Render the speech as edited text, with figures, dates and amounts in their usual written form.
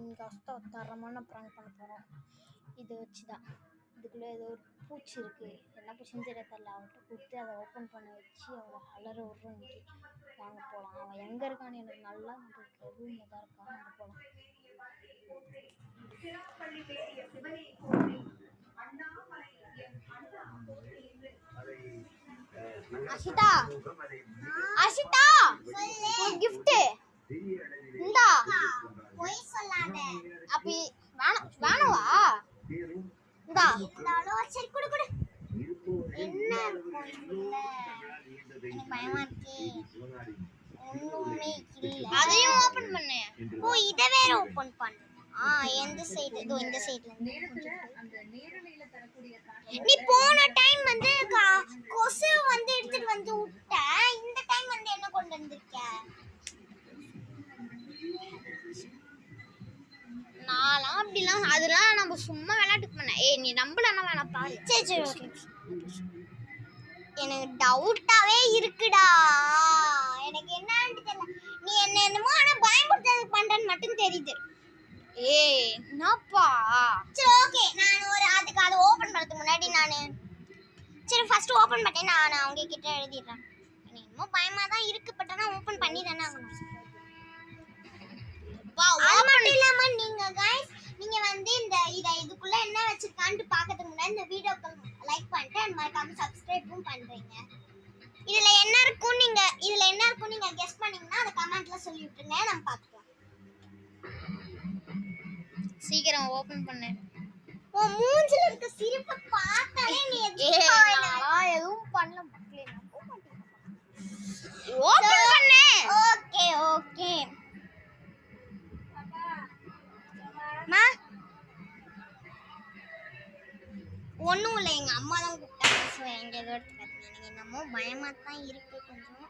இன்னைக்கு தரமான ப்ராங்க் பண்ண போகிறோம். இது வச்சு தான் இதுக்குள்ளே ஏதோ ஒரு பூச்சி இருக்குது, என்ன பூச்சின்னு தெரியல. அவன்கிட்ட கொடுத்து அதை ஓப்பன் பண்ண வச்சு அவளை அலற விட்றோம். இன்னைக்கு வாங்க போகலாம். அவன் எங்கே இருக்கான்னு எனக்கு நல்லா இருக்கு. ரூமில் தான் இருக்கான். அங்கே போகலாம். அஷிதா, அஷிதா, ஒரு gift இந்தா. போய் சொல்லாத. அப்படி வேணவா? இந்தா. சரி குடு குடு. என்ன இல்ல, எனக்கு பயமா இருக்கு. ஒண்ணுமே இல்ல. அதையும் ஓபன் பண்ணு. ஓ, இத வேற ஓபன் பண்ணு. எந்த சைடு? இதோ இந்த சைடு. நீ போன டைம் வந்து கொசு வந்து எடுத்துட்டு வந்து விட்ட. இந்த டைம் வந்து என்ன கொண்டு வந்திருக்க? நான்லாம் அப்படிலாம் அதெல்லாம் நம்ம சும்மா விளையாட்டுக்கு பண்ண. நீ நம்பலன்னா வேணாம் பாரு. சரி ஓகே. எனக்கு டவுட்டாவே இருக்குடா. எனக்கு என்னன்னு தெரியல. நீ என்னமோ ஆனா பயமுறுத்தது பண்றன்னு மட்டும் தெரியுது. என்னப்பா? சரி ஓகே, நான் அதுக்கு அதை ஓபன் பண்றதுக்கு முன்னாடி சரி ஃபர்ஸ்ட் ஓபன் பண்ணி நான் அவங்க கிட்ட எழுதிடுறேன். எனக்கு இன்னும் பயமா தான் இருக்கு, பட் ஆனா ஓபன் பண்ணி தானே ஆகணும். அது மட்டும் இல்லாம நீங்க गाइस, நீங்க வந்து இதுக்குள்ள என்ன வச்சிருக்கான்னு பார்க்கிறதுக்கு முன்னாடி இந்த வீடியோக்கு லைக் பண்ணிட்டு and மறக்காம சப்ஸ்கிரைபும் பண்றீங்க. இதுல என்ன இருக்கும் நீங்க கெஸ் பண்ணீங்கன்னா அத கமெண்ட்ல சொல்லி விட்டுருங்க, நம்ம பார்க்கலாம். சீக்கிரம் ஓபன் பண்ணு. உன் மூஞ்சில இருக்க சிரிப்பை பார்த்தாலே நீ எதுவும் பண்ணல மக்களே. ஓபன் பண்ணு. ஓகே ஓகே மா, ஒண்ணும் இல்லை, எங்க அம்மா தான் கூப்பிட்டாங்க. ஸோ எங்க ஏதோ எடுத்துக்காதீங்க. எனக்கு என்னமோ பயமா தான் இருக்கு கொஞ்சம்.